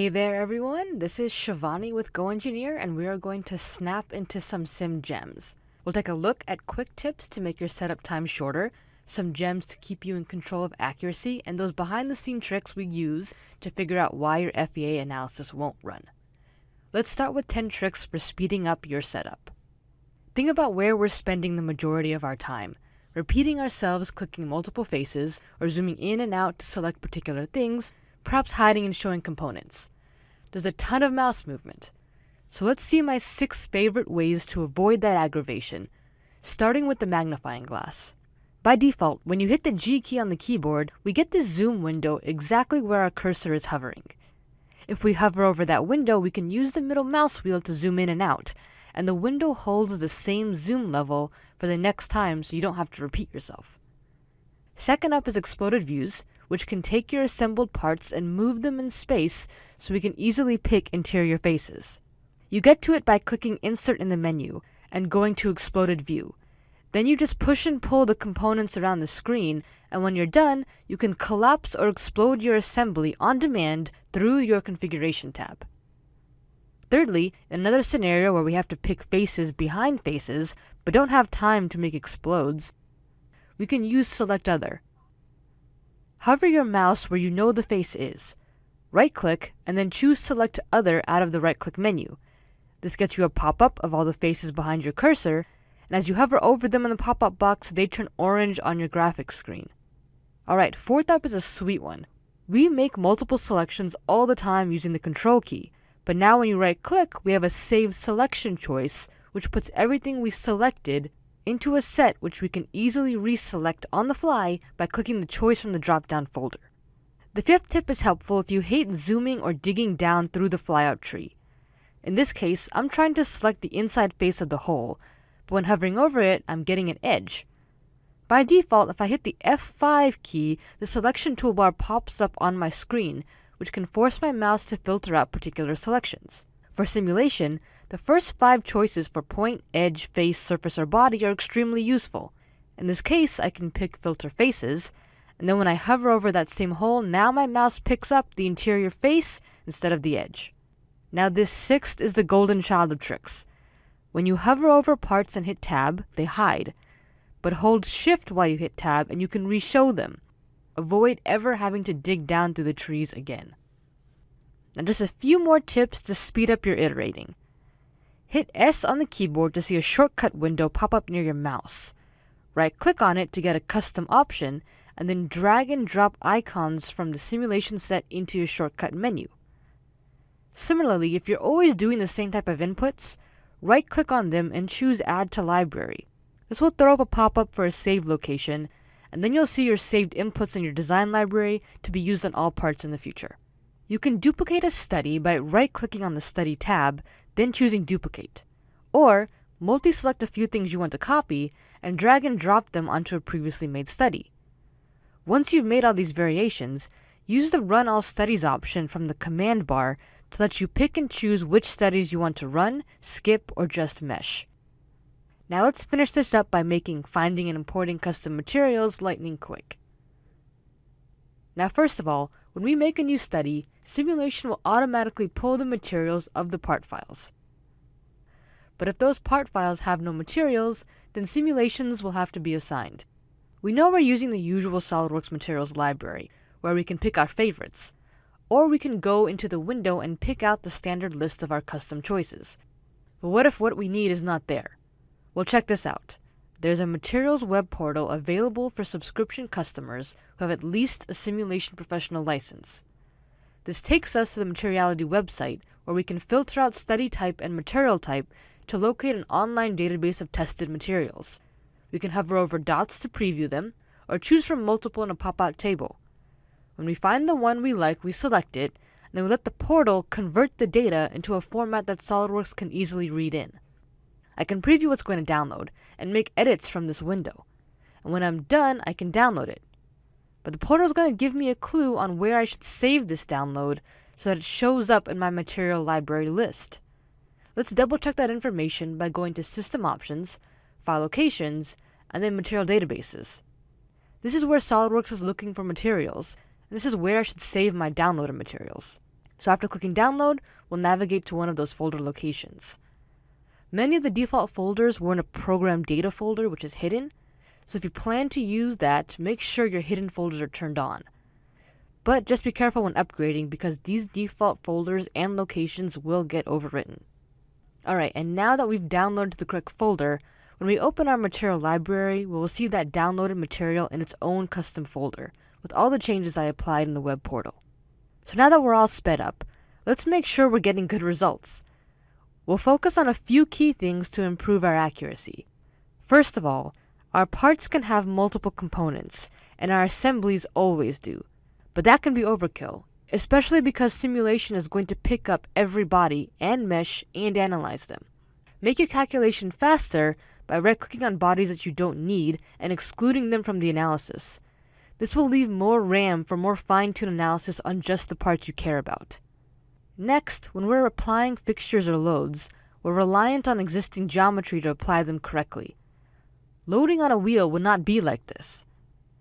Hey there everyone, this is Shivani with GoEngineer and we are going to snap into some sim gems. We'll take a look at quick tips to make your setup time shorter, some gems to keep you in control of accuracy, and those behind the scene tricks we use to figure out why your FEA analysis won't run. Let's start with 10 tricks for speeding up your setup. Think about where we're spending the majority of our time. Repeating ourselves clicking multiple faces or zooming in and out to select particular things, perhaps hiding and showing components. There's a ton of mouse movement. So let's see my 6 favorite ways to avoid that aggravation, starting with the magnifying glass. By default, when you hit the G key on the keyboard, we get this zoom window exactly where our cursor is hovering. If we hover over that window, we can use the middle mouse wheel to zoom in and out, and the window holds the same zoom level for the next time so you don't have to repeat yourself. Second up is exploded views, which can take your assembled parts and move them in space so we can easily pick interior faces. You get to it by clicking Insert in the menu and going to Exploded View. Then you just push and pull the components around the screen, and when you're done, you can collapse or explode your assembly on demand through your Configuration tab. Thirdly, in another scenario where we have to pick faces behind faces, but don't have time to make explodes, we can use Select Other. Hover your mouse where you know the face is. Right-click, and then choose Select Other out of the right-click menu. This gets you a pop-up of all the faces behind your cursor, and as you hover over them in the pop-up box, they turn orange on your graphics screen. Alright, fourth up is a sweet one. We make multiple selections all the time using the Control key, but now when you right-click, we have a Save Selection choice, which puts everything we selected into a set which we can easily reselect on the fly by clicking the choice from the drop-down folder. The fifth tip is helpful if you hate zooming or digging down through the flyout tree. In this case, I'm trying to select the inside face of the hole, but when hovering over it, I'm getting an edge. By default, if I hit the F5 key, the selection toolbar pops up on my screen, which can force my mouse to filter out particular selections. For simulation, the first 5 choices for point, edge, face, surface, or body are extremely useful. In this case, I can pick Filter Faces, and then when I hover over that same hole, now my mouse picks up the interior face instead of the edge. Now this 6th is the golden child of tricks. When you hover over parts and hit Tab, they hide, but hold Shift while you hit Tab and you can re-show them. Avoid ever having to dig down through the trees again. Now just a few more tips to speed up your iterating. Hit S on the keyboard to see a shortcut window pop up near your mouse. Right-click on it to get a custom option, and then drag and drop icons from the simulation set into your shortcut menu. Similarly, if you're always doing the same type of inputs, right-click on them and choose Add to Library. This will throw up a pop-up for a save location, and then you'll see your saved inputs in your design library to be used on all parts in the future. You can duplicate a study by right-clicking on the Study tab, then choosing Duplicate. Or, multi-select a few things you want to copy, and drag and drop them onto a previously made study. Once you've made all these variations, use the Run All Studies option from the command bar to let you pick and choose which studies you want to run, skip, or just mesh. Now let's finish this up by making finding and importing custom materials lightning quick. Now first of all, when we make a new study, simulation will automatically pull the materials of the part files. But if those part files have no materials, then simulations will have to be assigned. We know we're using the usual SOLIDWORKS materials library, where we can pick our favorites, or we can go into the window and pick out the standard list of our custom choices. But what if what we need is not there? Well, check this out. There's a materials web portal available for subscription customers who have at least a Simulation Professional license. This takes us to the Materiality website, where we can filter out study type and material type to locate an online database of tested materials. We can hover over dots to preview them, or choose from multiple in a pop-out table. When we find the one we like, we select it, and then we let the portal convert the data into a format that SOLIDWORKS can easily read in. I can preview what's going to download, and make edits from this window. And when I'm done, I can download it. But the portal is going to give me a clue on where I should save this download so that it shows up in my material library list. Let's double check that information by going to System Options, File Locations, and then Material Databases. This is where SOLIDWORKS is looking for materials, and this is where I should save my downloaded materials. So after clicking download, we'll navigate to one of those folder locations. Many of the default folders were in a program data folder, which is hidden. So if you plan to use that, make sure your hidden folders are turned on. But just be careful when upgrading because these default folders and locations will get overwritten. Alright, and now that we've downloaded the correct folder, when we open our material library, we will see that downloaded material in its own custom folder, with all the changes I applied in the web portal. So now that we're all sped up, let's make sure we're getting good results. We'll focus on a few key things to improve our accuracy. First of all, our parts can have multiple components, and our assemblies always do. But that can be overkill, especially because simulation is going to pick up every body and mesh and analyze them. Make your calculation faster by right-clicking on bodies that you don't need and excluding them from the analysis. This will leave more RAM for more fine-tuned analysis on just the parts you care about. Next, when we're applying fixtures or loads, we're reliant on existing geometry to apply them correctly. Loading on a wheel would not be like this.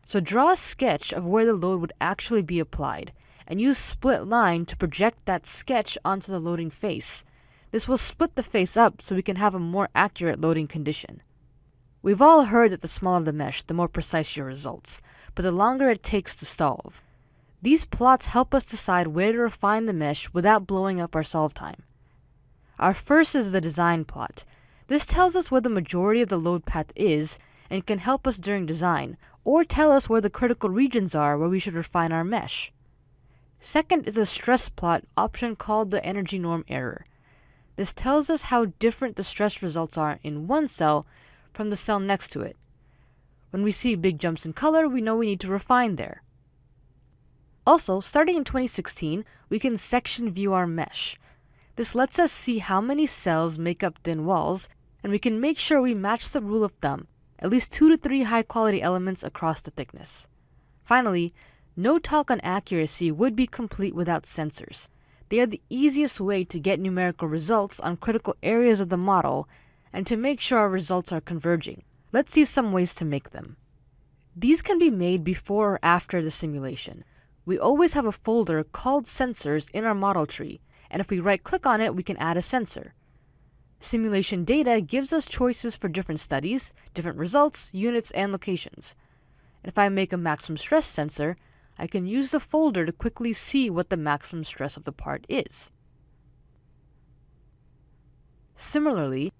So draw a sketch of where the load would actually be applied, and use split line to project that sketch onto the loading face. This will split the face up so we can have a more accurate loading condition. We've all heard that the smaller the mesh, the more precise your results, but the longer it takes to solve. These plots help us decide where to refine the mesh without blowing up our solve time. Our first is the design plot. This tells us where the majority of the load path is and can help us during design, or tell us where the critical regions are where we should refine our mesh. Second is a stress plot option called the energy norm error. This tells us how different the stress results are in one cell from the cell next to it. When we see big jumps in color, we know we need to refine there. Also, starting in 2016, we can section view our mesh. This lets us see how many cells make up thin walls, and we can make sure we match the rule of thumb, at least 2 to 3 high-quality elements across the thickness. Finally, no talk on accuracy would be complete without sensors. They are the easiest way to get numerical results on critical areas of the model and to make sure our results are converging. Let's see some ways to make them. These can be made before or after the simulation. We always have a folder called Sensors in our model tree, and if we right-click on it, we can add a sensor. Simulation data gives us choices for different studies, different results, units, and locations. And if I make a maximum stress sensor, I can use the folder to quickly see what the maximum stress of the part is. Similarly,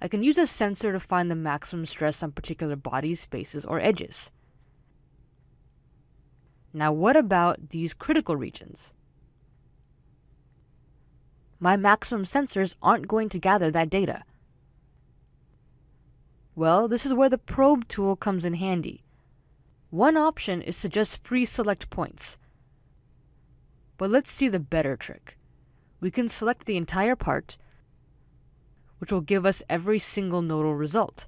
I can use a sensor to find the maximum stress on particular bodies, faces, or edges. Now what about these critical regions? My maximum sensors aren't going to gather that data. Well, this is where the probe tool comes in handy. One option is to just freeze select points. But let's see the better trick. We can select the entire part, which will give us every single nodal result.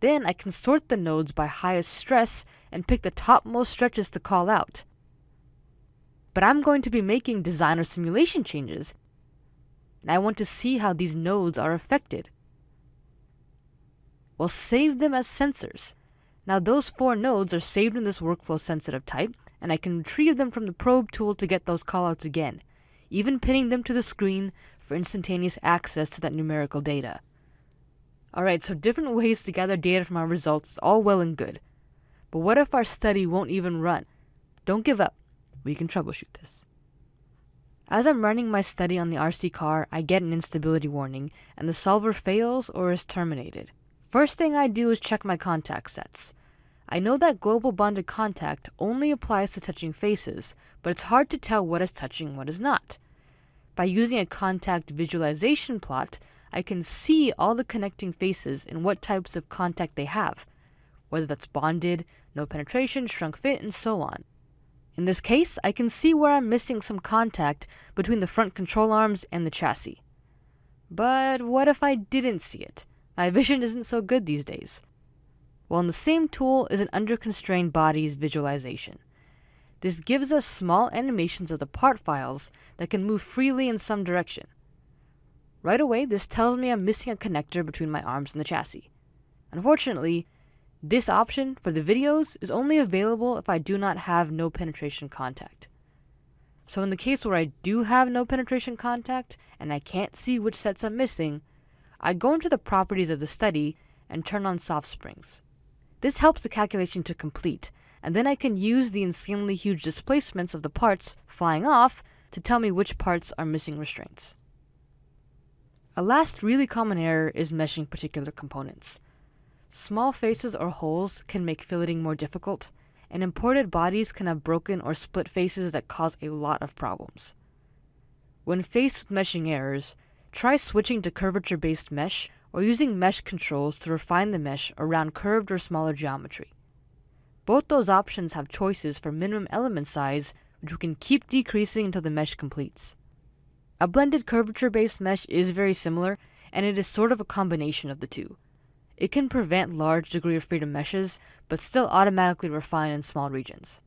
Then I can sort the nodes by highest stress and pick the topmost stretches to call out. But I'm going to be making design or simulation changes, and I want to see how these nodes are affected. We'll save them as sensors. Now those 4 nodes are saved in this workflow sensitive type, and I can retrieve them from the probe tool to get those callouts again, even pinning them to the screen for instantaneous access to that numerical data. Alright, so different ways to gather data from our results is all well and good. But what if our study won't even run? Don't give up. We can troubleshoot this. As I'm running my study on the RC car, I get an instability warning, and the solver fails or is terminated. First thing I do is check my contact sets. I know that global bonded contact only applies to touching faces, but it's hard to tell what is touching and what is not. By using a contact visualization plot, I can see all the connecting faces and what types of contact they have, whether that's bonded, no penetration, shrunk fit, and so on. In this case, I can see where I'm missing some contact between the front control arms and the chassis. But what if I didn't see it? My vision isn't so good these days. Well, in the same tool is an under-constrained bodies visualization. This gives us small animations of the part files that can move freely in some direction. Right away, this tells me I'm missing a connector between my arms and the chassis. Unfortunately, this option for the videos is only available if I do not have no penetration contact. So in the case where I do have no penetration contact and I can't see which sets I'm missing, I go into the properties of the study and turn on soft springs. This helps the calculation to complete, and then I can use the insanely huge displacements of the parts flying off to tell me which parts are missing restraints. A last really common error is meshing particular components. Small faces or holes can make filleting more difficult, and imported bodies can have broken or split faces that cause a lot of problems. When faced with meshing errors, try switching to curvature-based mesh or using mesh controls to refine the mesh around curved or smaller geometry. Both those options have choices for minimum element size, which we can keep decreasing until the mesh completes. A blended curvature-based mesh is very similar, and it is sort of a combination of the two. It can prevent large degree of freedom meshes, but still automatically refine in small regions.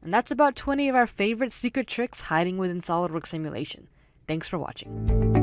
And that's about 20 of our favorite secret tricks hiding within SOLIDWORKS simulation. Thanks for watching.